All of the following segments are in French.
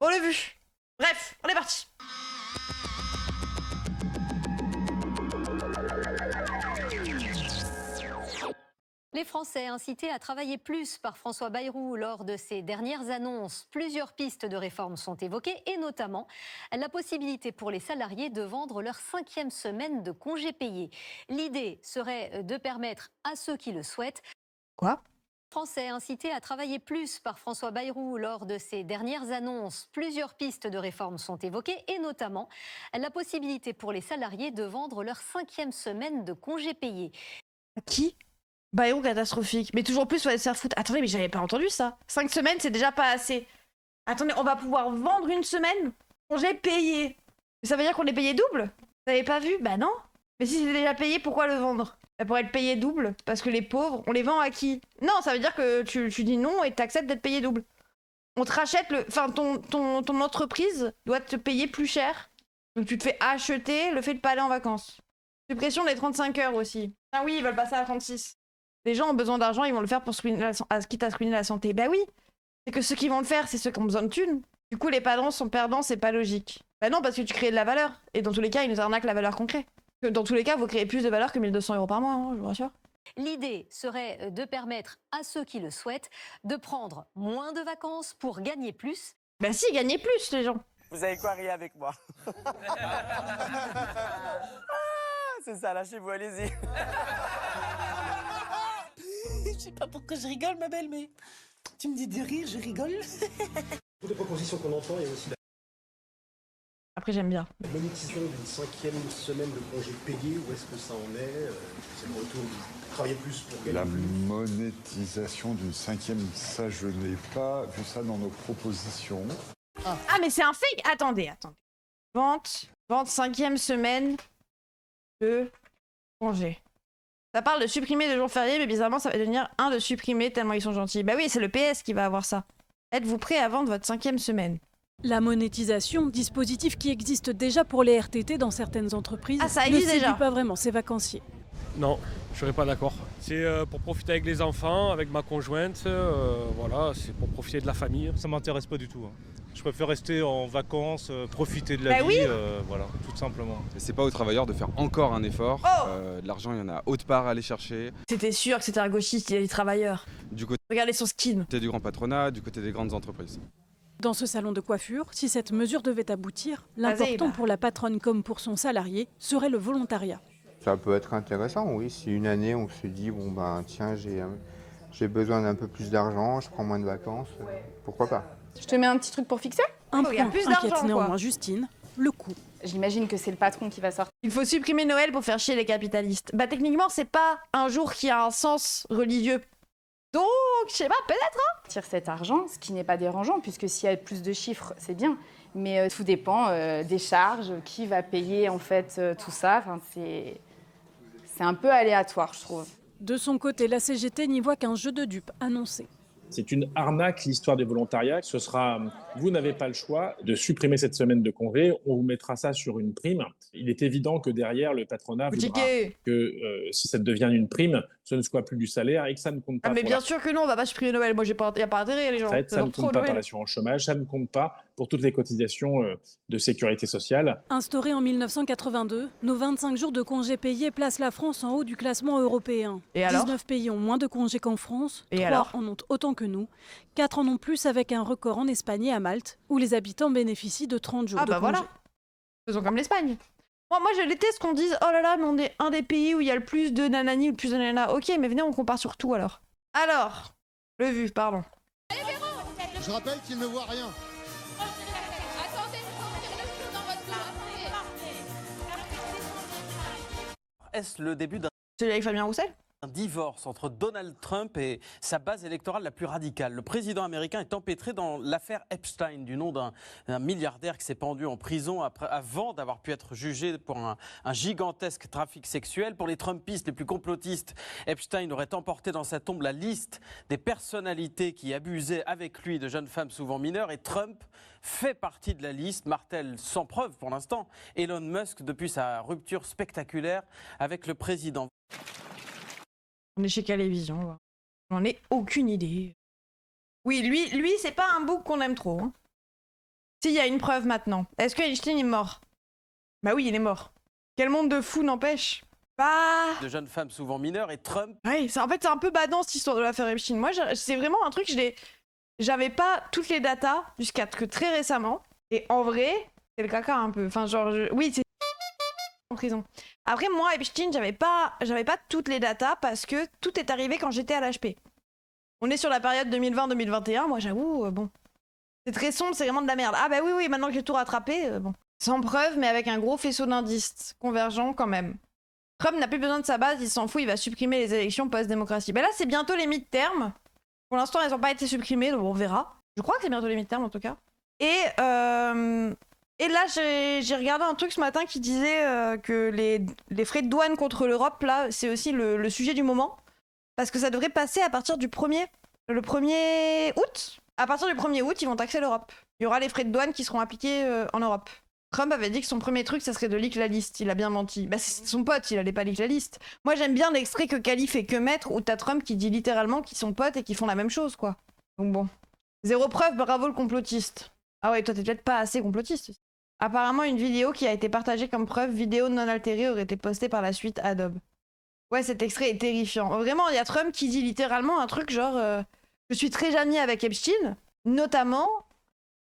On l'a vu. Bref, on est parti. Les Français incités à travailler plus par François Bayrou lors de ses dernières annonces. Plusieurs pistes de réforme sont évoquées et notamment la possibilité pour les salariés de vendre leur 5e semaine de congés payés. L'idée serait de permettre à ceux qui le souhaitent. Quoi? Français incités à travailler plus par François Bayrou lors de ses dernières annonces. Plusieurs pistes de réforme sont évoquées et notamment la possibilité pour les salariés de vendre leur 5e semaine de congés payés. Qui? Bayrou catastrophique. Mais toujours plus, faut aller se faire foutre. Attendez, mais j'avais pas entendu ça. 5 semaines, c'est déjà pas assez. Attendez, on va pouvoir vendre une semaine congé payé. Mais ça veut dire qu'on est payé double? Vous avez pas vu? Bah non. Mais si c'est déjà payé, pourquoi le vendre? Bah pour être payé double. Parce que les pauvres, on les vend à qui? Non, ça veut dire que tu dis non et t'acceptes d'être payé double. On te rachète le... Enfin, ton entreprise doit te payer plus cher. Donc tu te fais acheter le fait de pas aller en vacances. Suppression des 35 heures aussi. Ah oui, ils veulent passer à 36. Les gens ont besoin d'argent, ils vont le faire pour quitte à screener la santé. Bah oui, c'est que ceux qui vont le faire, c'est ceux qui ont besoin de thunes. Du coup, les patrons sont perdants, c'est pas logique. Bah non, parce que tu crées de la valeur. Et dans tous les cas, ils nous arnaquent la valeur qu'on crée. Dans tous les cas, vous créez plus de valeur que 1200 € par mois, hein, je vous rassure. L'idée serait de permettre à ceux qui le souhaitent de prendre moins de vacances pour gagner plus. Bah si, gagnez plus, les gens. Vous savez quoi, riez avec moi. C'est ça, lâchez-vous, allez-y. Je sais pas pourquoi je rigole, ma belle, mais tu me dis de rire, je rigole. Toutes les propositions qu'on entend, il y a aussi Après, j'aime bien. la monétisation d'une 5e semaine de congé payé. Où est-ce que ça en est? C'est le retour de travailler plus pour gagner La plus. monétisation d'une 5e, ça je n'ai pas vu ça dans nos propositions. Ah, mais c'est un fake. Attendez. Vente 5e semaine de congé. Ça parle de supprimer les jours fériés, mais bizarrement, ça va devenir un de supprimer tellement ils sont gentils. Bah oui, c'est le PS qui va avoir ça. Êtes-vous prêt à vendre votre 5e semaine? La monétisation, dispositif qui existe déjà pour les RTT dans certaines entreprises, Ah, ça ne existe séduit déjà. pas vraiment ces vacanciers. Non, je serais pas d'accord. C'est pour profiter avec les enfants, avec ma conjointe, voilà, c'est pour profiter de la famille. Ça m'intéresse pas du tout. Je préfère rester en vacances, profiter de la Bah vie, oui. Voilà, tout simplement. C'est pas aux travailleurs de faire encore un effort. Oh De l'argent, il y en a autre part à aller chercher. C'était sûr que c'était un gauchiste, il y a des travailleurs. Du côté Regardez son skin. du grand patronat, du côté des grandes entreprises. Dans ce salon de coiffure, si cette mesure devait aboutir, Vas-y, l'important bah. pour la patronne comme pour son salarié serait le volontariat. Ça peut être intéressant, oui. Si une année on se dit, bon ben tiens, j'ai besoin d'un peu plus d'argent, je prends moins de vacances, pourquoi pas? Je te mets un petit truc pour fixer? Un il y a point plus inquiète d'argent, néanmoins quoi. Justine, le coût. J'imagine que c'est le patron qui va sortir. Il faut supprimer Noël pour faire chier les capitalistes. Bah techniquement, c'est pas un jour qui a un sens religieux. Donc, je sais pas, peut-être. Cet argent, ce qui n'est pas dérangeant, puisque s'il y a plus de chiffres, c'est bien. Mais tout dépend des charges, qui va payer en fait tout ça. Enfin, c'est un peu aléatoire, je trouve. De son côté, la CGT n'y voit qu'un jeu de dupes annoncé. C'est une arnaque, l'histoire des volontariats. Ce sera, vous n'avez pas le choix de supprimer cette semaine de congé, on vous mettra ça sur une prime. Il est évident que derrière, le patronat voudra Ticket. que si ça devient une prime, ce ne soit plus du salaire et que ça ne compte pas Ah mais pour bien la sûr que non, on va pas supprimer Noël. Moi, y a pas intérêt, les gens. retraite, ça ne compte pas pour l'assurance chômage, ça ne compte pas pour toutes les cotisations de sécurité sociale. Instauré en 1982, nos 25 jours de congés payés placent la France en haut du classement européen. Et alors 19 pays ont moins de congés qu'en France, Et 3 alors en ont autant que nous, 4 en ont plus avec un record en Espagne et à Malte, où les habitants bénéficient de 30 jours Ah de bah congés. voilà. Faisons comme l'Espagne. Moi, je déteste qu'on dise oh là là, mais on est un des pays où il y a le plus de nanani ou le plus de nanana. Ok, mais venez, on compare sur tout alors. Alors, le vu, pardon. Je rappelle qu'il ne voit rien. Est-ce le début d'un Celui avec Fabien Roussel? divorce entre Donald Trump et sa base électorale la plus radicale? Le président américain est empêtré dans l'affaire Epstein, du nom d'un milliardaire qui s'est pendu en prison avant d'avoir pu être jugé pour un gigantesque trafic sexuel. Pour les Trumpistes les plus complotistes, Epstein aurait emporté dans sa tombe la liste des personnalités qui abusaient avec lui de jeunes femmes souvent mineures, et Trump fait partie de la liste, martèle sans preuve pour l'instant Elon Musk depuis sa rupture spectaculaire avec le président. On est chez Calévision. J'en ai aucune idée. Oui, lui c'est pas un bouc qu'on aime trop. Hein. Si, il y a une preuve maintenant. Est-ce que Epstein est mort? Bah oui, il est mort. Quel monde de fous n'empêche. Bah... De jeunes femmes souvent mineures et Trump. Ouais, en fait, c'est un peu badant cette histoire de l'affaire Epstein. Moi, c'est vraiment un truc, j'avais pas toutes les datas jusqu'à que très récemment. Et en vrai, c'est le caca un peu. Enfin, genre, oui, c'est en prison. Après, moi, Epstein, j'avais pas toutes les datas parce que tout est arrivé quand j'étais à l'HP. On est sur la période 2020-2021. Moi, j'avoue, bon. C'est très sombre, c'est vraiment de la merde. Ah bah oui, maintenant que j'ai tout rattrapé, bon. Sans preuve, mais avec un gros faisceau d'indices, convergents quand même. Trump n'a plus besoin de sa base, il s'en fout, il va supprimer les élections post-démocratie. Bah là, c'est bientôt les midterms. Pour l'instant, elles n'ont pas été supprimées, donc on verra. Je crois que c'est bientôt les midterms, en tout cas. Et là, j'ai regardé un truc ce matin qui disait que les frais de douane contre l'Europe, là, c'est aussi le sujet du moment. Parce que ça devrait passer à partir du 1er août. À partir du 1er août, ils vont taxer l'Europe. Il y aura les frais de douane qui seront appliqués en Europe. Trump avait dit que son premier truc, ça serait de leak la liste. Il a bien menti. Bah, c'est son pote, il allait pas leak la liste. Moi, j'aime bien l'extrait que Kali fait que mettre, où t'as Trump qui dit littéralement qu'ils sont potes et qu'ils font la même chose, quoi. Donc bon. Zéro preuve, bravo le complotiste. Ah ouais, toi, t'es peut-être pas assez complotiste. Apparemment, une vidéo qui a été partagée comme preuve vidéo non altérée aurait été postée par la suite Adobe. Ouais, cet extrait est terrifiant. Vraiment, il y a Trump qui dit littéralement un truc genre... je suis très ami avec Epstein, notamment...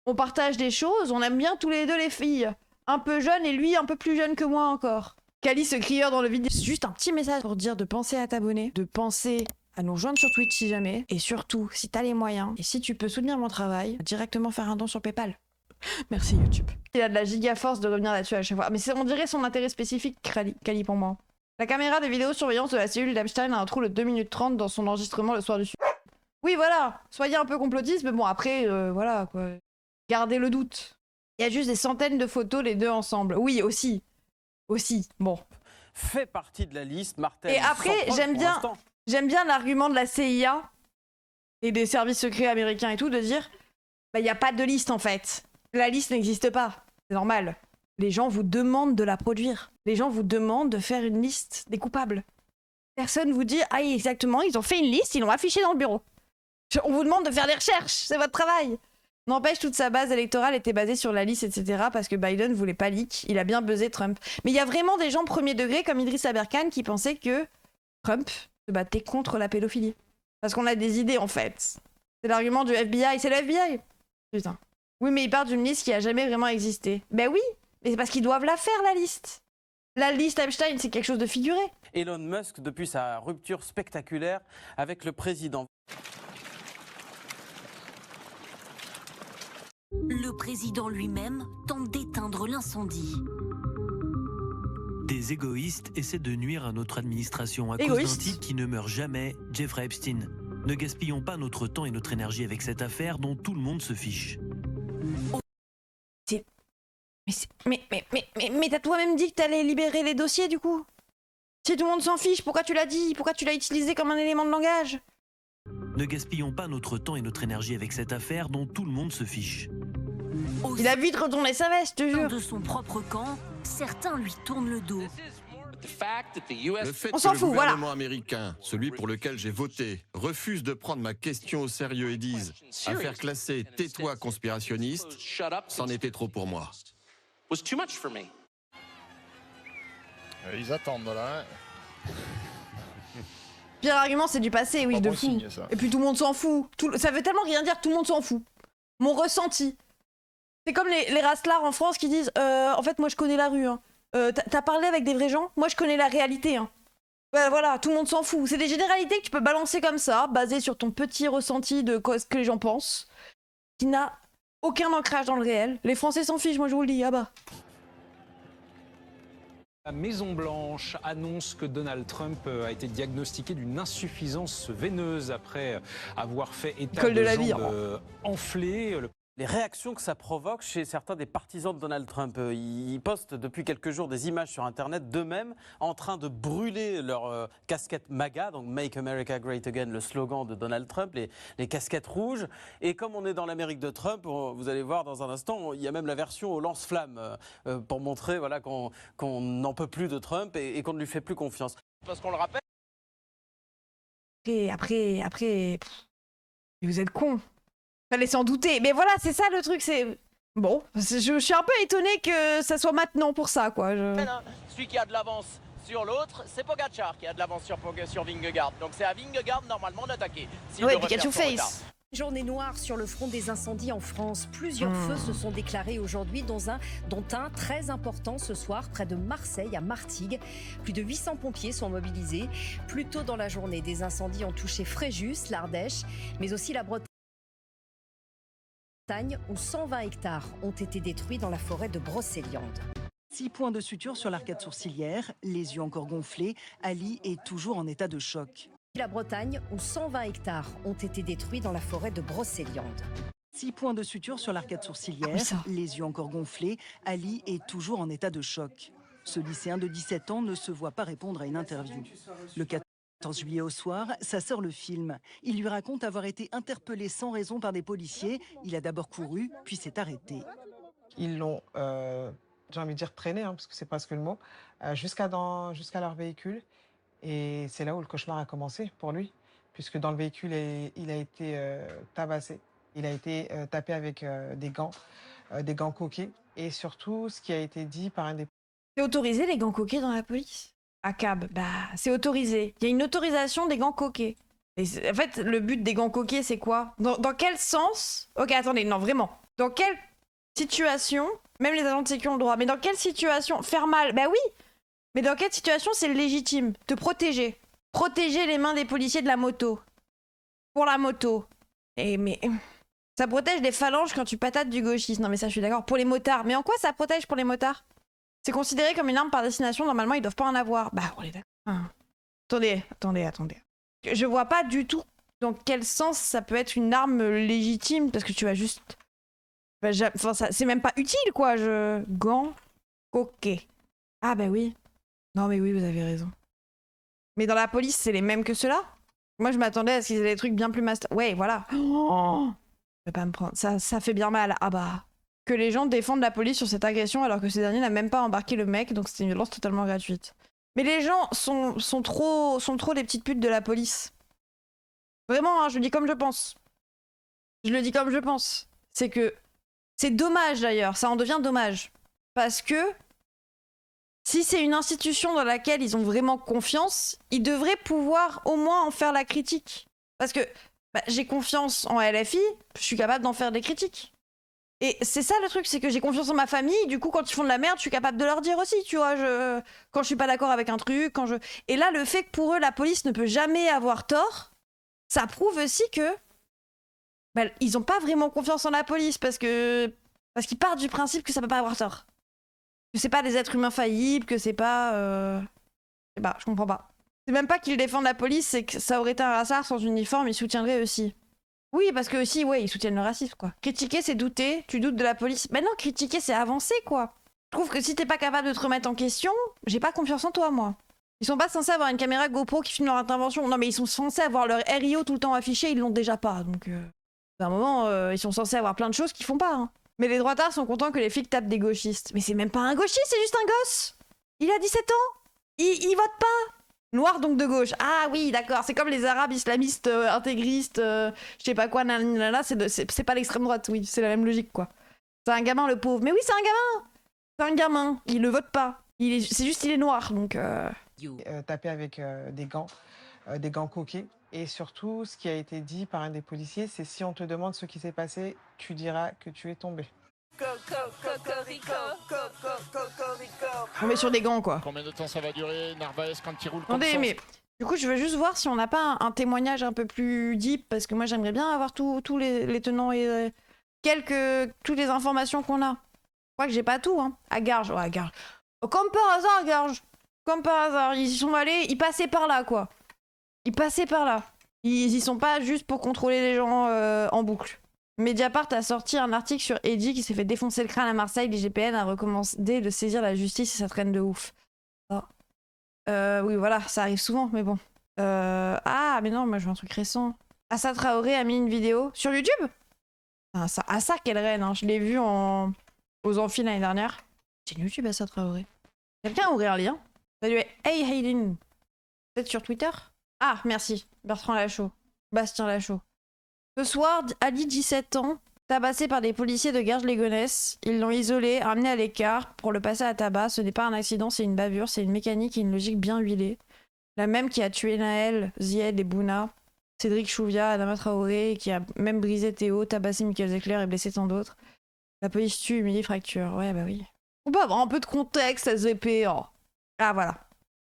On partage des choses, on aime bien tous les deux les filles. Un peu jeune et lui un peu plus jeune que moi encore. Kali se crieur dans le vide. Juste un petit message pour dire de penser à t'abonner, de penser à nous rejoindre sur Twitch si jamais. Et surtout, si t'as les moyens, et si tu peux soutenir mon travail, directement faire un don sur PayPal. Merci YouTube. Il a de la giga force de revenir là-dessus à chaque fois. Mais on dirait son intérêt spécifique, Kali pour moi. La caméra de vidéosurveillance de la cellule d'Epstein a un trou de 2 minutes 30 dans son enregistrement le soir du suicide. Oui voilà, soyez un peu complotiste, mais bon après, voilà quoi. Gardez le doute. Il y a juste des centaines de photos, les deux ensemble. Oui, aussi. Aussi, bon. Fait partie de la liste, Martin. Et après, j'aime bien l'argument de la CIA et des services secrets américains et tout, de dire, bah, il n'y a pas de liste en fait. La liste n'existe pas. C'est normal. Les gens vous demandent de la produire. Les gens vous demandent de faire une liste des coupables. Personne vous dit, ah exactement, ils ont fait une liste, ils l'ont affichée dans le bureau. On vous demande de faire des recherches, c'est votre travail. N'empêche, toute sa base électorale était basée sur la liste, etc. parce que Biden voulait pas leak. Il a bien buzzé Trump. Mais il y a vraiment des gens premier degré, comme Idriss Aberkan, qui pensaient que Trump se battait contre la pédophilie. Parce qu'on a des idées, en fait. C'est l'argument du FBI. C'est le FBI. Putain. Oui, mais il part d'une liste qui a jamais vraiment existé. Ben oui, mais c'est parce qu'ils doivent la faire, la liste. La liste Epstein, c'est quelque chose de figuré. Elon Musk, depuis sa rupture spectaculaire avec le président. Le président lui-même tente d'éteindre l'incendie. Des égoïstes essaient de nuire à notre administration à cause d'un type qui ne meurt jamais, Jeffrey Epstein. Ne gaspillons pas notre temps et notre énergie avec cette affaire dont tout le monde se fiche. Mais t'as toi-même dit que t'allais libérer les dossiers du coup. Si tout le monde s'en fiche, pourquoi tu l'as dit? Pourquoi tu l'as utilisé comme un élément de langage? Ne gaspillons pas notre temps et notre énergie avec cette affaire dont tout le monde se fiche. Il a vite retourné sa veste, je te jure. De son propre camp, certains lui tournent le dos. Le fait on que s'en le fout, gouvernement voilà. américain, celui pour lequel j'ai voté, refuse de prendre ma question au sérieux et dise affaire classée tais-toi conspirationniste, c'en était trop pour moi. Ils attendent là. Pire argument, c'est du passé, oui, de fou. Signe, ça. Et puis tout le monde s'en fout. Ça veut tellement rien dire, tout le monde s'en fout. Mon ressenti. C'est comme les rasclards en France qui disent en fait, moi je connais la rue. Hein. T'as parlé avec des vrais gens? Moi je connais la réalité. Hein. Ouais, voilà, tout le monde s'en fout. C'est des généralités que tu peux balancer comme ça, basées sur ton petit ressenti de ce que les gens pensent, qui n'a aucun ancrage dans le réel. Les Français s'en fichent, moi je vous le dis, ah bah. La Maison-Blanche annonce que Donald Trump a été diagnostiqué d'une insuffisance veineuse après avoir fait état de jambes enflées. Les réactions que ça provoque chez certains des partisans de Donald Trump. Ils postent depuis quelques jours des images sur Internet d'eux-mêmes en train de brûler leur casquette MAGA, donc Make America Great Again, le slogan de Donald Trump, les casquettes rouges. Et comme on est dans l'Amérique de Trump, vous allez voir dans un instant, il y a même la version au lance-flammes pour montrer voilà, qu'on n'en peut plus de Trump et qu'on ne lui fait plus confiance. Parce qu'on le rappelle. Après, vous êtes cons. Fallait s'en douter. Mais voilà, c'est ça le truc, c'est... Bon, je suis un peu étonnée que ça soit maintenant pour ça, quoi. Celui qui a de l'avance sur l'autre, c'est Pogacar qui a de l'avance sur Vingegaard. Donc c'est à Vingegaard normalement d'attaquer. Ouais, puis Catch Face. Journée noire sur le front des incendies en France. Plusieurs feux se sont déclarés aujourd'hui, dont un très important ce soir près de Marseille, à Martigues. Plus de 800 pompiers sont mobilisés. Plus tôt dans la journée, des incendies ont touché Fréjus, l'Ardèche, mais aussi la Bretagne, où 120 hectares ont été détruits dans la forêt de Brocéliande. 6 points de suture sur l'arcade sourcilière, les yeux encore gonflés. Ali est toujours en état de choc. La Bretagne, où 120 hectares ont été détruits dans la forêt de Brocéliande. 6 points de suture sur l'arcade sourcilière, les yeux encore gonflés. Ali est toujours en état de choc. Ce lycéen de 17 ans ne se voit pas répondre à une interview. Le 14 juillet au soir, sa sœur le filme. Il lui raconte avoir été interpellé sans raison par des policiers. Il a d'abord couru, puis s'est arrêté. Ils l'ont, j'ai envie de dire traîné, parce que c'est presque le mot, jusqu'à leur véhicule. Et c'est là où le cauchemar a commencé pour lui, puisque dans le véhicule, il a été tabassé. Il a été tapé avec des gants coquets. Et surtout, ce qui a été dit par un des... C'est autorisé les gants coquets dans la police? À cab, bah c'est autorisé. Il y a une autorisation des gants coquets. Et en fait, le but des gants coquets, c'est quoi? Dans quel sens? Ok, attendez, non, vraiment. Dans quelle situation, même les agents de sécurité ont le droit, mais dans quelle situation? Faire mal, bah oui. Mais dans quelle situation c'est légitime? Te protéger. Protéger les mains des policiers de la moto. Pour la moto. Mais ça protège les phalanges quand tu patates du gauchiste. Non mais ça je suis d'accord. Pour les motards. Mais en quoi ça protège pour les motards? C'est considéré comme une arme par destination. Normalement ils doivent pas en avoir. Bah on est d'accord. Attendez. Je vois pas du tout dans quel sens ça peut être une arme légitime. Parce que tu vas juste... Enfin, c'est même pas utile quoi. Gants coquets. Ah bah oui. Non mais oui, vous avez raison. Mais dans la police, c'est les mêmes que ceux-là? Moi, je m'attendais à ce qu'ils aient des trucs bien plus master... Ouais, voilà. Oh, je vais pas me prendre... Ça fait bien mal. Ah bah... Que les gens défendent la police sur cette agression alors que ce dernier n'a même pas embarqué le mec, donc c'était une violence totalement gratuite. Mais les gens sont trop des petites putes de la police. Vraiment, hein, je le dis comme je pense. C'est que... C'est dommage d'ailleurs, ça en devient dommage. Parce que... Si c'est une institution dans laquelle ils ont vraiment confiance, ils devraient pouvoir au moins en faire la critique. Parce que j'ai confiance en LFI, je suis capable d'en faire des critiques. Et c'est ça le truc, c'est que j'ai confiance en ma famille, du coup quand ils font de la merde, je suis capable de leur dire aussi, tu vois, quand je suis pas d'accord avec un truc, Et là, le fait que pour eux, la police ne peut jamais avoir tort, ça prouve aussi que... ils ont pas vraiment confiance en la police, parce qu'ils partent du principe que ça peut pas avoir tort. Que c'est pas des êtres humains faillibles, que c'est pas... je comprends pas. C'est même pas qu'ils défendent la police, c'est que ça aurait été un rassard sans uniforme, ils soutiendraient aussi. Oui, parce que aussi, ouais, ils soutiennent le racisme, quoi. Critiquer, c'est douter, tu doutes de la police. Non, critiquer, c'est avancer, quoi. Je trouve que si t'es pas capable de te remettre en question, j'ai pas confiance en toi, moi. Ils sont pas censés avoir une caméra GoPro qui filme leur intervention. Non, mais ils sont censés avoir leur RIO tout le temps affiché, ils l'ont déjà pas, donc... À un moment, ils sont censés avoir plein de choses qu'ils font pas, hein. Mais les droitards sont contents que les flics tapent des gauchistes. Mais c'est même pas un gauchiste, c'est juste un gosse. Il a 17 ans. Il vote pas. Noir donc de gauche. Ah oui, d'accord. C'est comme les arabes islamistes, intégristes, je sais pas quoi, nanana. C'est pas l'extrême droite, oui. C'est la même logique, quoi. C'est un gamin, le pauvre. Mais oui, c'est un gamin. C'est un gamin. Il le vote pas. C'est juste il est noir, donc... Tapé avec des gants coquets. Et surtout, ce qui a été dit par un des policiers, c'est si on te demande ce qui s'est passé, tu diras que tu es tombé. On met sur des gants, quoi. Combien de temps ça va durer, Narvaez, quand il roule comme ça? Attendez, mais du coup, je veux juste voir si on n'a pas un témoignage un peu plus deep, parce que moi, j'aimerais bien avoir tous les tenants et toutes les informations qu'on a. Je crois que j'ai pas tout, hein. À Garges, ouais, à Garges. Comme par hasard, à Garges. Comme par hasard, ils y sont allés, ils passaient par là, quoi. Ils passaient par là. Ils y sont pas juste pour contrôler les gens en boucle. Mediapart a sorti un article sur Eddy qui s'est fait défoncer le crâne à Marseille. L'IGPN a recommandé de saisir la justice et ça traîne de ouf. Oui, voilà, ça arrive souvent, mais bon. Ah, mais non, moi je veux un truc récent. Assa Traoré a mis une vidéo sur YouTube. Assa, quelle reine, hein. Je l'ai vu aux amphis l'année dernière. C'est YouTube, Assa Traoré. Quelqu'un aurait un lien? Salut, hey Hayden. Peut-être sur Twitter? Ah, merci. Bertrand Lachaud. Bastien Lachaud. Ce soir, Ali, 17 ans, tabassé par des policiers de Garges-les-Gonesse. Ils l'ont isolé, amené à l'écart pour le passer à tabac. Ce n'est pas un accident, c'est une bavure, c'est une mécanique et une logique bien huilée. La même qui a tué Naël, Zied et Bouna, Cédric Chouvia, Adama Traoré, qui a même brisé Théo, tabassé Michael Zecler et blessé tant d'autres. La police tue, humilie, fracture. Ouais, bah oui. On peut avoir un peu de contexte, SVP. Oh. Ah, voilà.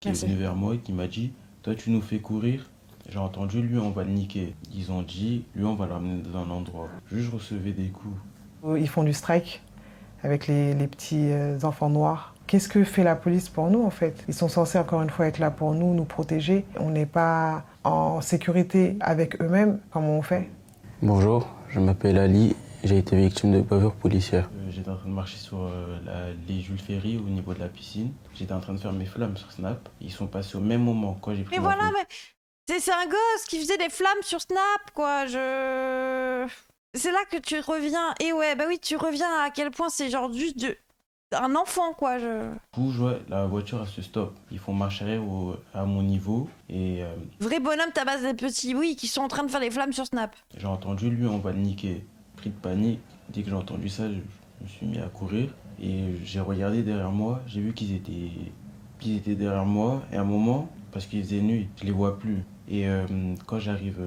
Qui est venu vers moi et qui m'a dit « Toi, tu nous fais courir ?» J'ai entendu « Lui, on va le niquer ». Ils ont dit « Lui, on va le ramener dans un endroit ». Je recevais des coups. Ils font du strike avec les petits enfants noirs. Qu'est-ce que fait la police pour nous, en fait? Ils sont censés, encore une fois, être là pour nous protéger. On n'est pas en sécurité avec eux-mêmes. Comment on fait? Bonjour, je m'appelle Ali. J'ai été victime de bavure policière. J'étais en train de marcher sur les Jules Ferry au niveau de la piscine. J'étais en train de faire mes flammes sur Snap. Ils sont passés au même moment quand j'ai pris Mais voilà, mais c'est un gosse qui faisait des flammes sur Snap, quoi. C'est là que tu reviens. Et ouais, bah oui, tu reviens à quel point c'est genre juste un enfant, quoi. Du coup, la voiture, elle se stoppe. Ils font marche arrière à mon niveau. Et vrai bonhomme tabasse des petits, oui, qui sont en train de faire des flammes sur Snap. J'ai entendu, lui, on va le niquer. Pris de panique, dès que j'ai entendu ça, je me suis mis à courir et j'ai regardé derrière moi, j'ai vu qu'ils étaient derrière moi et à un moment, parce qu'il faisait nuit, je les vois plus. Et quand j'arrive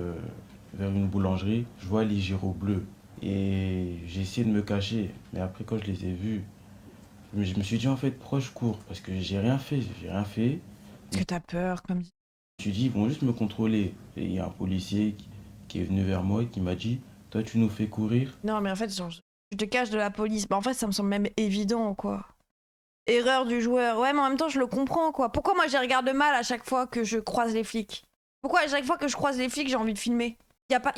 vers une boulangerie, je vois les gyros bleus et j'ai essayé de me cacher, mais après quand je les ai vus, je me suis dit en fait pourquoi je cours, parce que j'ai rien fait. Parce que t'as peur, comme... Je me suis dit ils vont juste me contrôler et il y a un policier qui est venu vers moi et qui m'a dit toi, tu nous fais courir? Non, mais en fait, genre, je te cache de la police. Bah, en fait, ça me semble même évident, quoi. Erreur du joueur. Ouais, mais en même temps, je le comprends, quoi. Pourquoi moi, je regarde mal à chaque fois que je croise les flics? Pourquoi à chaque fois que je croise les flics, j'ai envie de filmer? Y a pas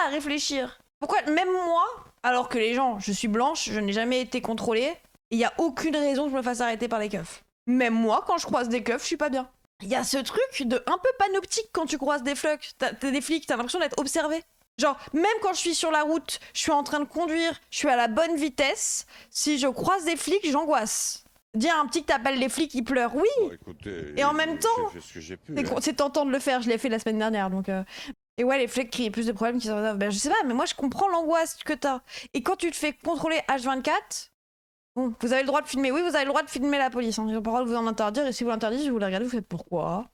à réfléchir. Pourquoi, même moi, alors que les gens, je suis blanche, je n'ai jamais été contrôlée, il y a aucune raison que je me fasse arrêter par les keufs. Même moi, quand je croise des keufs, je suis pas bien. Il y a ce truc de un peu panoptique quand tu croises des flics. T'as l'impression d'être observé. Genre, même quand je suis sur la route, je suis en train de conduire, je suis à la bonne vitesse, si je croise des flics, j'angoisse. Dire à un petit que t'appelles les flics, il pleure, oui. Bon, écoutez, et en même temps, c'est tentant de le faire, je l'ai fait la semaine dernière, donc... Et ouais, les flics créent plus de problèmes qu'ils en résolvent. Ben, je sais pas, mais moi je comprends l'angoisse que t'as. Et quand tu te fais contrôler H24, bon, vous avez le droit de filmer, oui, vous avez le droit de filmer la police, hein. Ils n'ont pas le droit de vous en interdire, et si vous l'interdisez, je vous la regardez, vous faites pourquoi?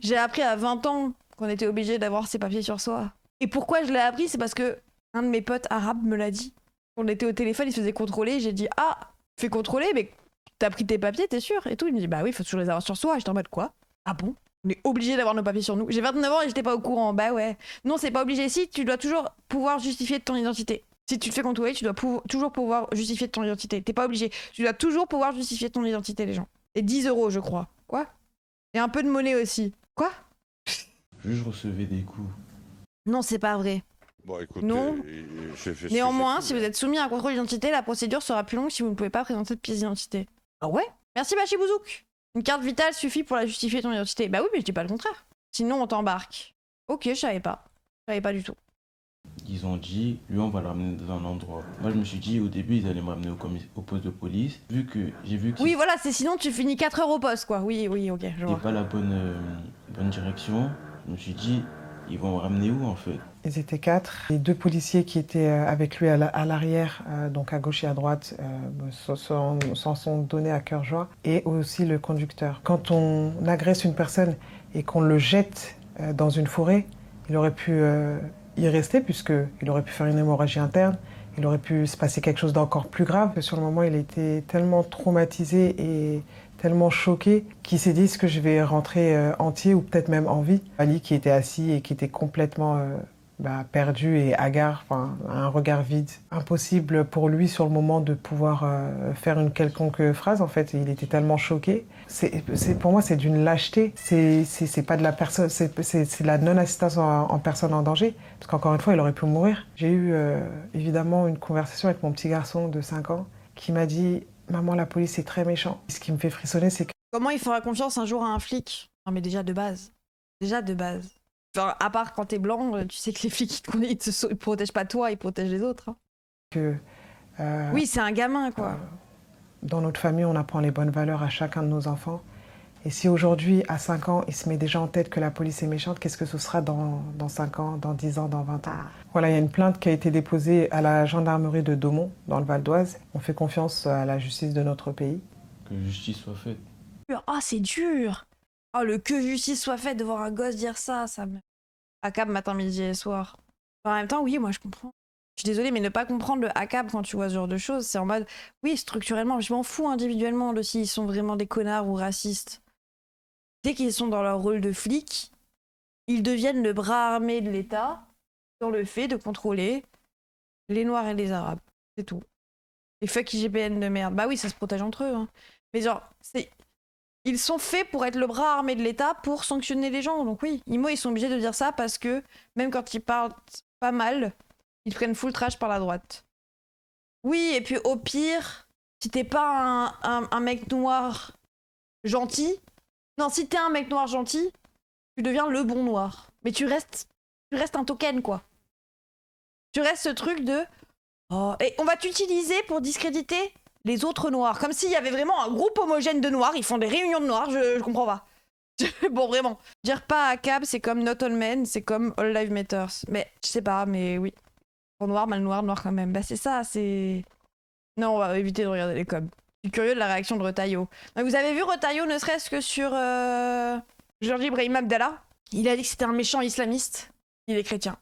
J'ai appris à 20 ans qu'on était obligé d'avoir ses papiers sur soi. Et pourquoi je l'ai appris, c'est parce que un de mes potes arabes me l'a dit. On était au téléphone, il se faisait contrôler, j'ai dit « Ah, fais contrôler, mais t'as pris tes papiers, t'es sûr ?» et tout. Il me dit « Bah oui, il faut toujours les avoir sur soi. » J'étais en mode « Quoi? Ah bon? On est obligé d'avoir nos papiers sur nous. » J'ai 29 ans et j'étais pas au courant. Bah ouais. Non, c'est pas obligé. Si, tu dois toujours pouvoir justifier de ton identité. Si tu te fais contrôler, tu dois toujours pouvoir justifier de ton identité. T'es pas obligé. Tu dois toujours pouvoir justifier de ton identité, les gens. Et 10 €, je crois. Quoi? Et un peu de monnaie aussi. Quoi? Je recevais des coups. Non, c'est pas vrai. Bon, écoutez, non. Néanmoins, si vous êtes soumis à un contrôle d'identité, la procédure sera plus longue si vous ne pouvez pas présenter de pièce d'identité. Ah ouais? Merci Bachibouzouk. Une carte vitale suffit pour la justifier de ton identité. Bah oui, mais je dis pas le contraire. Sinon, on t'embarque. Ok, je savais pas. Je savais pas du tout. Ils ont dit, lui, on va le ramener dans un endroit. Moi, je me suis dit, au début, ils allaient me ramener au poste de police. J'ai vu que oui, voilà, c'est sinon tu finis 4 heures au poste, quoi. Oui, ok. C'était pas la bonne direction. Je me suis dit, ils vont me ramener où, en fait? Ils étaient 4. Les 2 policiers qui étaient avec lui à l'arrière, donc à gauche et à droite, s'en sont donnés à cœur joie. Et aussi le conducteur. Quand on agresse une personne et qu'on le jette dans une forêt, il aurait pu y rester puisqu'il aurait pu faire une hémorragie interne. Il aurait pu se passer quelque chose d'encore plus grave. Sur le moment, il était tellement traumatisé et tellement choqué qu'il s'est dit, est-ce que je vais rentrer entier ou peut-être même en vie? Ali qui était assis et qui était complètement perdu et hagard, un regard vide. Impossible pour lui sur le moment de pouvoir faire une quelconque phrase, en fait. Il était tellement choqué. Pour moi, c'est d'une lâcheté. C'est pas de la personne, c'est de la non-assistance en personne en danger. Parce qu'encore une fois, il aurait pu mourir. J'ai eu évidemment une conversation avec mon petit garçon de 5 ans qui m'a dit « Maman, la police est très méchant ». Ce qui me fait frissonner, c'est que... Comment il fera confiance un jour à un flic? Non mais déjà de base. Enfin, à part quand t'es blanc, tu sais que les flics, ils te protègent pas toi, ils protègent les autres. Hein. Oui, c'est un gamin, quoi. Dans notre famille, on apprend les bonnes valeurs à chacun de nos enfants. Et si aujourd'hui, à 5 ans, il se met déjà en tête que la police est méchante, qu'est-ce que ce sera dans 5 ans, dans 10 ans, dans 20 ans? Voilà, il y a une plainte qui a été déposée à la gendarmerie de Daumont, dans le Val d'Oise. On fait confiance à la justice de notre pays. Que justice soit faite. Ah, c'est dur. Oh, le que justice soit faite de voir un gosse dire ça, ça me... ACAB matin, midi et soir. En même temps, oui, moi je comprends. Je suis désolée, mais ne pas comprendre le ACAB quand tu vois ce genre de choses, c'est en mode, oui, structurellement, je m'en fous individuellement de s'ils sont vraiment des connards ou racistes. Dès qu'ils sont dans leur rôle de flics, ils deviennent le bras armé de l'État dans le fait de contrôler les Noirs et les Arabes. C'est tout. Les fuck IGPN de merde. Bah oui, ça se protège entre eux. Hein. Mais genre, ils sont faits pour être le bras armé de l'État pour sanctionner les gens. Donc oui, IMO, ils sont obligés de dire ça parce que même quand ils parlent pas mal, ils prennent full trash par la droite. Oui, et puis au pire, si t'es pas un mec noir gentil... Non, si t'es un mec noir gentil, tu deviens le bon noir. Mais tu restes un token, quoi. Tu restes ce truc de... Oh, et on va t'utiliser pour discréditer les autres noirs. Comme s'il y avait vraiment un groupe homogène de noirs. Ils font des réunions de noirs, je comprends pas. Bon, vraiment. Dire pas à ACAB, c'est comme Not All Men, c'est comme All Lives Matters. Mais, je sais pas, mais oui. Pour noir, mal noir, noir quand même. Bah c'est ça, c'est... Non, on va éviter de regarder les coms. Je suis curieux de la réaction de Retailleau. Vous avez vu Retailleau ne serait-ce que sur Georges Ibrahim Abdallah? Il a dit que c'était un méchant islamiste. Il est chrétien.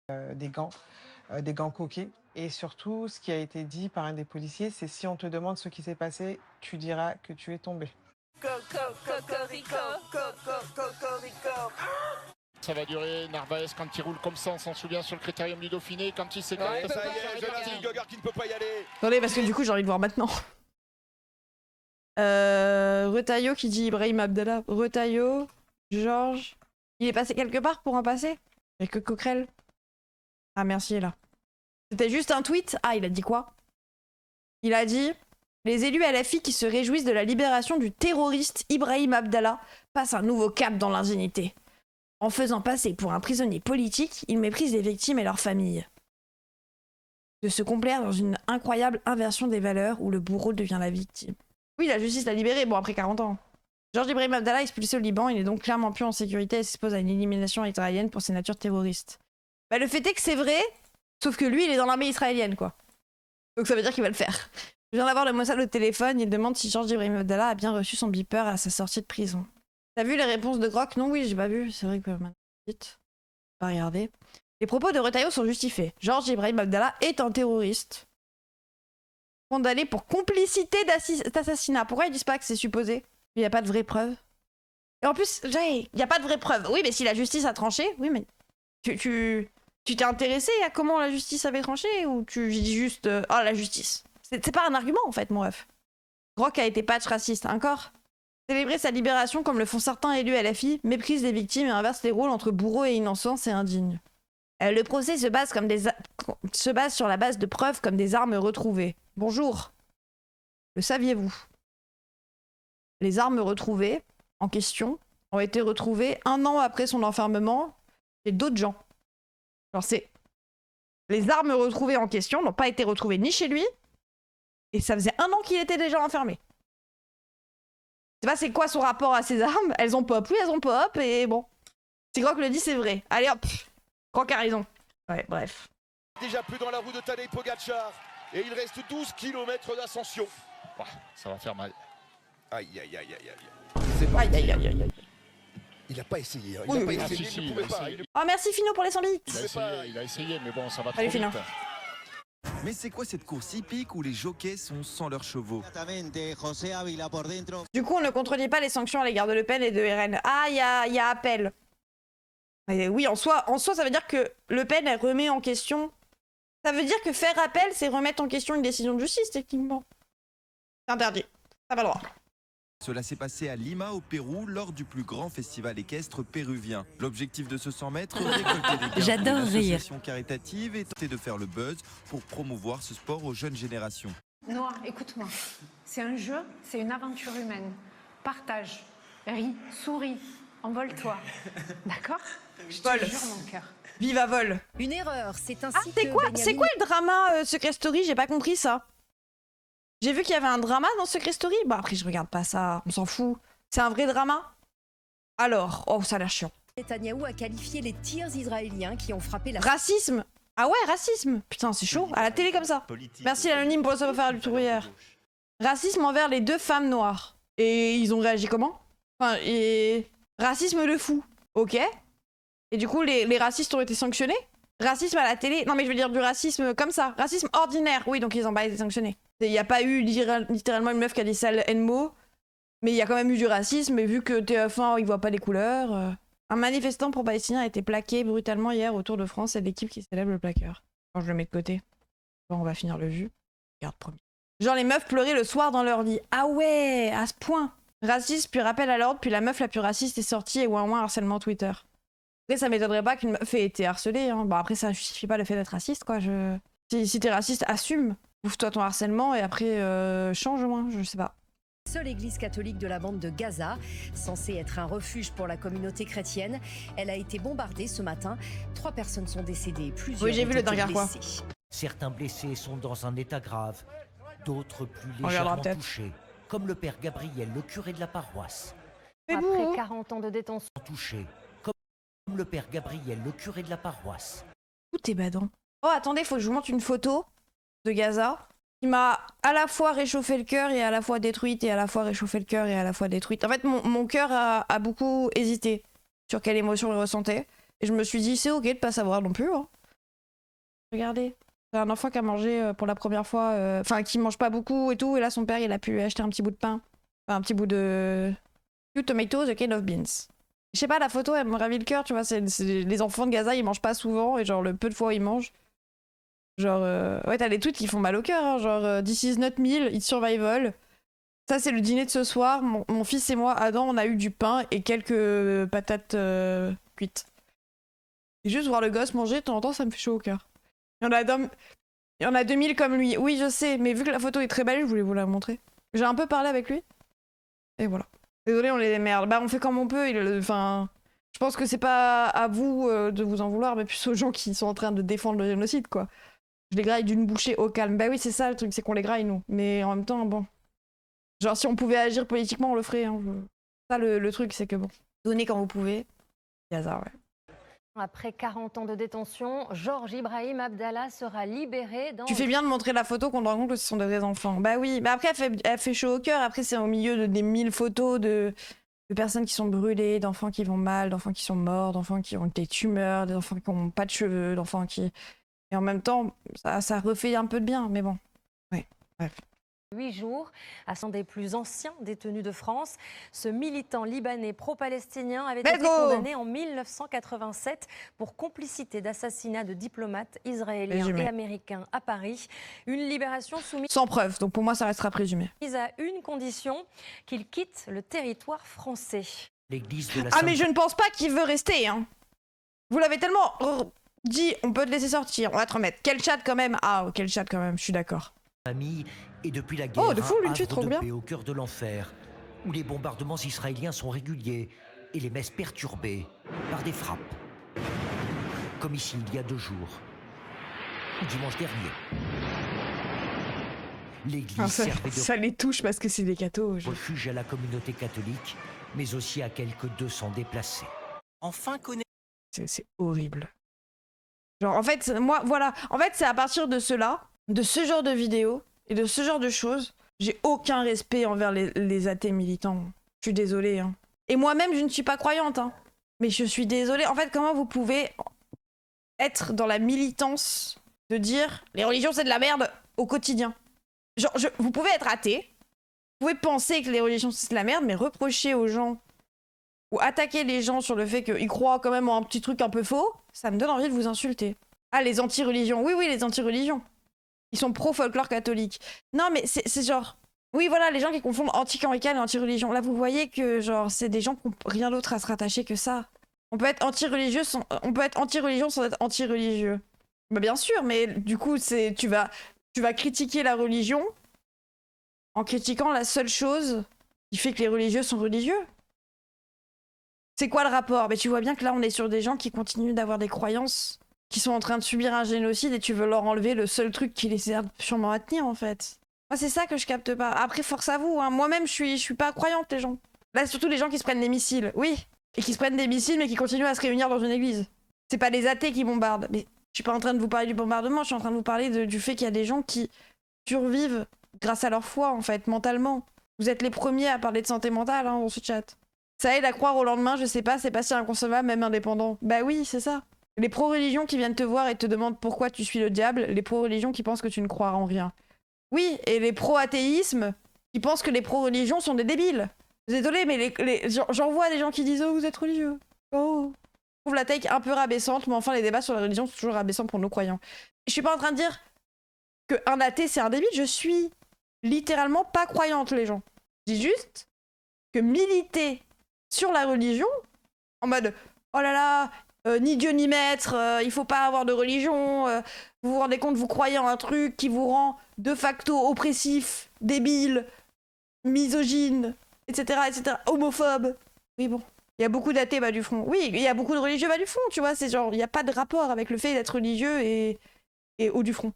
Des gants coquets. Et surtout, ce qui a été dit par un des policiers, c'est si on te demande ce qui s'est passé, tu diras que tu es tombé. Ça va durer, Narvaez quand il roule comme ça, on s'en souvient sur le Critérium du Dauphiné, quand il s'écarte. Ouais, ça y est, Jonathan Vingegaard qui ne peut pas y aller. Attendez, parce que du coup j'ai envie de voir maintenant. Retailleau qui dit Ibrahim Abdallah. Retailleau, Georges. Il est passé quelque part pour en passer? Avec que Coquerel. Ah merci là. C'était juste un tweet. Ah, il a dit quoi? Il a dit les élus LFI qui se réjouissent de la libération du terroriste Ibrahim Abdallah passent un nouveau cap dans l'indignité. En faisant passer pour un prisonnier politique, ils méprisent les victimes et leurs familles. De se complaire dans une incroyable inversion des valeurs où le bourreau devient la victime. Oui, la justice l'a libéré, bon après 40 ans. Georges Ibrahim Abdallah expulsé au Liban, il est donc clairement plus en sécurité et s'expose à une élimination israélienne pour ses natures terroristes. Bah le fait est que c'est vrai, sauf que lui il est dans l'armée israélienne quoi. Donc ça veut dire qu'il va le faire. Je viens d'avoir le Mossad au téléphone, il demande si Georges Ibrahim Abdallah a bien reçu son beeper à sa sortie de prison. T'as vu les réponses de Grok? Non, oui, j'ai pas vu, c'est vrai que maintenant, vite. Pas regarder. Les propos de Retailleau sont justifiés. Georges Ibrahim Abdallah est un terroriste. Condamné pour complicité d'assassinat. Pourquoi ils disent pas que c'est supposé? Il n'y a pas de vraie preuve. Et en plus, il n'y a pas de vraie preuve. Oui, mais si la justice a tranché, oui, mais tu t'es intéressé à comment la justice avait tranché ou tu dis juste la justice? C'est pas un argument en fait, mon ref. Grok a été patch raciste, encore. Célébrer sa libération comme le font certains élus LFI, méprise les victimes et inverse les rôles entre bourreaux et innocents, c'est indigne. Le procès se base sur la base de preuves comme des armes retrouvées. Bonjour. Le saviez-vous? Les armes retrouvées en question ont été retrouvées 1 an après son enfermement chez d'autres gens. Genre les armes retrouvées en question n'ont pas été retrouvées ni chez lui et ça faisait 1 an qu'il était déjà enfermé. Je sais pas c'est quoi son rapport à ces armes, elles ont pop, oui elles ont pop et bon. Si Grok le dit c'est vrai. Allez hop, Grok a raison. Ouais bref. Déjà plus dans la roue de Tadej Pogacar et il reste 12 km d'ascension. Ouais, ça va faire mal. Aïe aïe aïe aïe aïe. C'est parti. Aïe aïe aïe aïe aïe. Il a pas essayé. Hein. Oui, il a oui, pas essayé. si, Il ne il pouvait a pas. essayé. Oh merci Fino pour les 100 bits. Il a essayé, mais bon, ça va trop Allez, vite. Fino. Mais c'est quoi cette course hippique où les jockeys sont sans leurs chevaux? Du coup, on ne contredit pas les sanctions à l'égard de Le Pen et de RN. Ah, il y a appel. Mais oui, en soi, ça veut dire que Le Pen, elle remet en question... Ça veut dire que faire appel, c'est remettre en question une décision de justice, techniquement. C'est interdit. Ça va le droit. Cela s'est passé à Lima, au Pérou, lors du plus grand festival équestre péruvien. L'objectif de ce 100 mètres, récolter des gains J'adore pour une rire. association caritative et tenter de faire le buzz pour promouvoir ce sport aux jeunes générations. Noah, écoute-moi. C'est un jeu, c'est une aventure humaine. Partage, ris, souris, envole-toi. D'accord? Je te jure, mon cœur. Vive à vol. Une erreur, c'est ainsi c'est quoi le drama Secret Story? J'ai pas compris ça. J'ai vu qu'il y avait un drama dans Secret Story. Bah après je regarde pas ça, on s'en fout. C'est un vrai drama? Alors, oh, ça a l'air chiant. Netanyahou a qualifié les tirs israéliens qui ont frappé la... Racisme? Ah ouais, racisme. Putain, c'est chaud. À la télé comme ça. Merci l'anonyme pour le savoir-faire du tour hier. Racisme envers les 2 femmes noires. Et ils ont réagi comment? Enfin, et... Racisme de fou. Ok. Et du coup, les racistes ont été sanctionnés? Racisme à la télé? Non mais je veux dire du racisme comme ça. Racisme ordinaire. Oui, donc ils ont pas été sanctionnés. Il n'y a pas eu littéralement une meuf qui a dit sale N-mot. Mais il y a quand même eu du racisme. Et vu que TF1, ils voient pas les couleurs... Un manifestant pro-palestinien a été plaqué brutalement hier au Tour de France et l'équipe qui célèbre le plaqueur. Quand je le mets de côté. Bon, on va finir le vu. Regarde premier. Genre les meufs pleuraient le soir dans leur lit. Ah ouais, à ce point. Raciste, puis rappel à l'ordre, puis la meuf la plus raciste est sortie et ouin harcèlement Twitter. Après, ça m'étonnerait pas qu'une meuf ait été harcelée. Hein. Bon, après, ça justifie pas le fait d'être raciste, quoi. Si t'es raciste, assume. Ouvre-toi ton harcèlement et après, change au moins, je sais pas. Seule église catholique de la bande de Gaza, censée être un refuge pour la communauté chrétienne, elle a été bombardée ce matin. 3 personnes sont décédées, plusieurs oui, j'ai vu le blessés. Certains blessés sont dans un état grave, d'autres plus légèrement touchés, comme le père Gabriel, le curé de la paroisse. Après 40 ans de détention. Touché, comme le père Gabriel, le curé de la paroisse. Tout est badant. Oh, attendez, faut que je vous montre une photo de Gaza. Qui m'a à la fois réchauffé le cœur et à la fois détruite et à la fois réchauffé le cœur et à la fois détruite. En fait, mon cœur a beaucoup hésité sur quelle émotion il ressentait. Et je me suis dit, c'est ok de pas savoir non plus. Hein. Regardez, c'est un enfant qui a mangé pour la première fois, enfin qui mange pas beaucoup et tout. Et là, son père, il a pu lui acheter un petit bout de pain. Enfin, un petit bout de... 2 tomatoes, a can of beans. Je sais pas, la photo, elle me ravit le cœur, tu vois. Les enfants de Gaza, ils mangent pas souvent. Et genre, le peu de fois où ils mangent... Genre, ouais, t'as des tweets qui font mal au cœur, hein, genre This is not meal, it's survival. Ça, c'est le dîner de ce soir. Mon fils et moi, Adam, on a eu du pain et quelques patates cuites. Et juste voir le gosse manger, de temps en temps, ça me fait chaud au cœur. Il y en a 2000 comme lui. Oui, je sais, mais vu que la photo est très belle, je voulais vous la montrer. J'ai un peu parlé avec lui. Et voilà. Désolé, on est des merdes. Bah, on fait comme on peut. Enfin, je pense que c'est pas à vous de vous en vouloir, mais plus aux gens qui sont en train de défendre le génocide, quoi. Je les graille d'une bouchée au calme. Bah oui, c'est ça le truc, c'est qu'on les graille, nous. Mais en même temps, bon. Genre, si on pouvait agir politiquement, on le ferait. Hein. Ça, le truc, c'est que bon. Donnez quand vous pouvez. Gaza, ouais. Après 40 ans de détention, Georges Ibrahim Abdallah sera libéré dans... Tu fais bien de montrer la photo qu'on te rend compte que ce sont des vrais enfants. Bah oui. Bah après, elle fait chaud au cœur. Après, c'est au milieu des 1000 photos de personnes qui sont brûlées, d'enfants qui vont mal, d'enfants qui sont morts, d'enfants qui ont des tumeurs, d'enfants qui n'ont pas de cheveux, d'enfants qui... Et en même temps, ça refait un peu de bien, mais bon. Ouais, bref. 8 jours, à son des plus anciens détenus de France. Ce militant libanais pro-palestinien avait été condamné en 1987 pour complicité d'assassinat de diplomates israéliens et américains à Paris. Une libération soumise... Sans preuve, donc pour moi, ça restera présumé. À une condition, qu'il quitte le territoire français. Ah, mais je ne pense pas qu'il veut rester, hein. Vous l'avez tellement... Dis, on peut te laisser sortir, on va te remettre. Quel chat quand même. Ah, quel chat quand même, je suis d'accord. Famille et depuis la guerre, oh, de fou, l'une suite, trop bien. Au cœur de l'enfer, où les bombardements israéliens sont réguliers et les messes perturbées par des frappes. Comme ici, il y a 2 jours, dimanche dernier. L'église servait de ça les touche parce que c'est des cathos. refuge à la communauté catholique, mais aussi à quelques 200 déplacés. Enfin c'est horrible. Genre, en fait, moi, voilà. En fait, c'est à partir de cela, de ce genre de vidéos et de ce genre de choses, j'ai aucun respect envers les athées militants. Je suis désolée. Hein. Et moi-même, je ne suis pas croyante. Hein. Mais je suis désolée. En fait, comment vous pouvez être dans la militance de dire les religions, c'est de la merde au quotidien? Genre, vous pouvez être athée, vous pouvez penser que les religions, c'est de la merde, mais reprocher aux gens ou attaquer les gens sur le fait qu'ils croient quand même en un petit truc un peu faux, ça me donne envie de vous insulter. Ah, les anti-religions. Oui, les anti-religions. Ils sont pro-folklore catholique. Non, mais c'est genre... Oui, voilà, les gens qui confondent anti-clérical et anti-religion. Là, vous voyez que, genre, c'est des gens qui n'ont rien d'autre à se rattacher que ça. On peut être anti-religieux sans... On peut être anti-religion sans être anti-religieux. Bah, bien sûr, mais du coup, tu vas critiquer la religion en critiquant la seule chose qui fait que les religieux sont religieux. C'est quoi le rapport? Mais tu vois bien que là, on est sur des gens qui continuent d'avoir des croyances, qui sont en train de subir un génocide et tu veux leur enlever le seul truc qui les sert sûrement à tenir, en fait. Moi, c'est ça que je capte pas. Après, force à vous. Hein. Moi-même, je suis pas croyante, les gens. Là, surtout les gens qui se prennent des missiles. Oui. Et qui se prennent des missiles, mais qui continuent à se réunir dans une église. C'est pas les athées qui bombardent. Mais je suis pas en train de vous parler du bombardement, je suis en train de vous parler du fait qu'il y a des gens qui survivent grâce à leur foi, en fait, mentalement. Vous êtes les premiers à parler de santé mentale, hein, dans ce chat. Ça aide à croire au lendemain, je sais pas, c'est pas si inconcevable, même indépendant. Bah oui, c'est ça. Les pro-religions qui viennent te voir et te demandent pourquoi tu suis le diable, les pro-religions qui pensent que tu ne crois en rien. Oui, et les pro-athéismes qui pensent que les pro-religions sont des débiles. Désolée, mais j'en vois des gens qui disent « Oh, vous êtes religieux. Oh ». Je trouve la take un peu rabaissante, mais enfin, les débats sur la religion sont toujours rabaissants pour nos croyants. Je suis pas en train de dire qu'un athée, c'est un débile. Je suis littéralement pas croyante, les gens. Je dis juste que militer sur la religion, en mode « Oh là là, ni Dieu ni maître, il faut pas avoir de religion, vous vous rendez compte, vous croyez en un truc qui vous rend de facto oppressif, débile, misogyne, etc., etc., homophobe. » Oui, bon. Il y a beaucoup d'athées bas du front. Oui, il y a beaucoup de religieux bas du front, tu vois. C'est genre, il n'y a pas de rapport avec le fait d'être religieux et haut du front.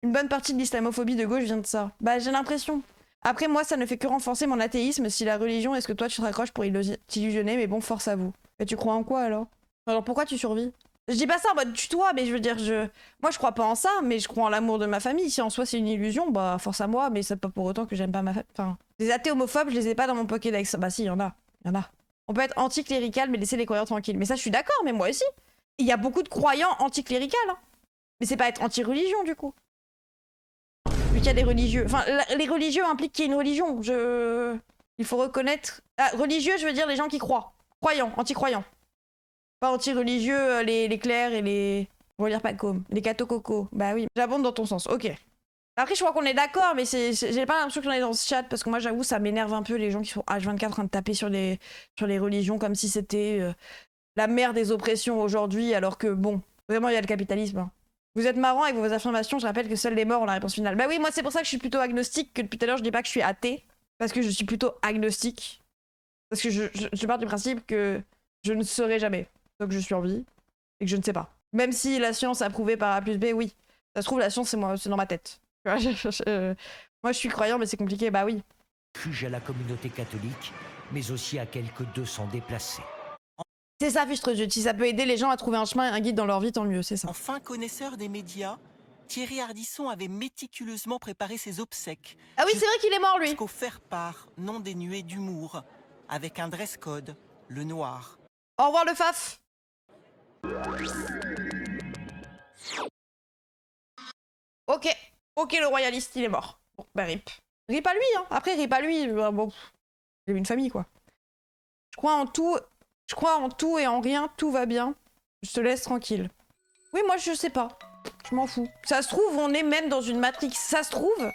Une bonne partie de l'islamophobie de gauche vient de ça. Bah, j'ai l'impression. Après, moi, ça ne fait que renforcer mon athéisme. Si la religion est ce que toi, tu te raccroches pour t'illusionner, mais bon, force à vous. Et tu crois en quoi, alors? Alors, pourquoi tu survis? Je dis pas ça en mode tutoie, mais je veux dire, moi, je crois pas en ça, mais je crois en l'amour de ma famille. Si en soi, c'est une illusion, bah, force à moi, mais c'est pas pour autant que j'aime pas ma famille. Enfin, les athées homophobes, je les ai pas dans mon Pokédex. Bah si, il y en a. Il y en a. On peut être anticlérical, mais laisser les croyants tranquilles. Mais ça, je suis d'accord, mais moi aussi. Il y a beaucoup de croyants anticléricales. Hein. Mais c'est pas être anti-religion, du coup. Vu qu'il y a des religieux. Enfin, les religieux impliquent qu'il y ait une religion. Il faut reconnaître... Ah, religieux, je veux dire les gens qui croient. Croyants, anti-croyants. Pas anti-religieux, les clercs et les... On va dire pas comme. Les cathococos. Bah oui, j'abonde dans ton sens. Ok. Après, je crois qu'on est d'accord, mais j'ai pas l'impression qu'on est dans ce chat, parce que moi, j'avoue, ça m'énerve un peu, les gens qui sont H24 en train de taper sur les religions, comme si c'était la mère des oppressions aujourd'hui, alors que, bon, vraiment, il y a le capitalisme. Hein. Vous êtes marrant avec vos affirmations, je rappelle que seuls les morts ont la réponse finale. Bah oui, moi, c'est pour ça que je suis plutôt agnostique, que depuis tout à l'heure, je dis pas que je suis athée, parce que je suis plutôt agnostique. Parce que je pars du principe que je ne saurai jamais, donc je suis en vie, et que je ne sais pas. Même si la science a prouvé par A plus B, oui. Ça se trouve, la science, c'est dans ma tête. Moi, je suis croyant, mais c'est compliqué, bah oui. Refuge à la communauté catholique, mais aussi à quelques 200 déplacés. C'est ça, Fustrejut. Si ça peut aider les gens à trouver un chemin et un guide dans leur vie, tant mieux, c'est ça. Enfin connaisseur des médias, Thierry Ardisson avait méticuleusement préparé ses obsèques. Ah oui, c'est vrai qu'il est mort, lui. Jusqu'au faire-part, non dénué d'humour, avec un dress code, le noir. Au revoir, le faf. Ok, le royaliste, il est mort. Bon, bah rip. Rip à lui, hein. Après, rip à lui, bon, il a une famille, quoi. Je crois en tout et en rien, tout va bien. Je te laisse tranquille. Oui, moi, je sais pas. Je m'en fous. Ça se trouve, on est même dans une Matrix. Ça se trouve...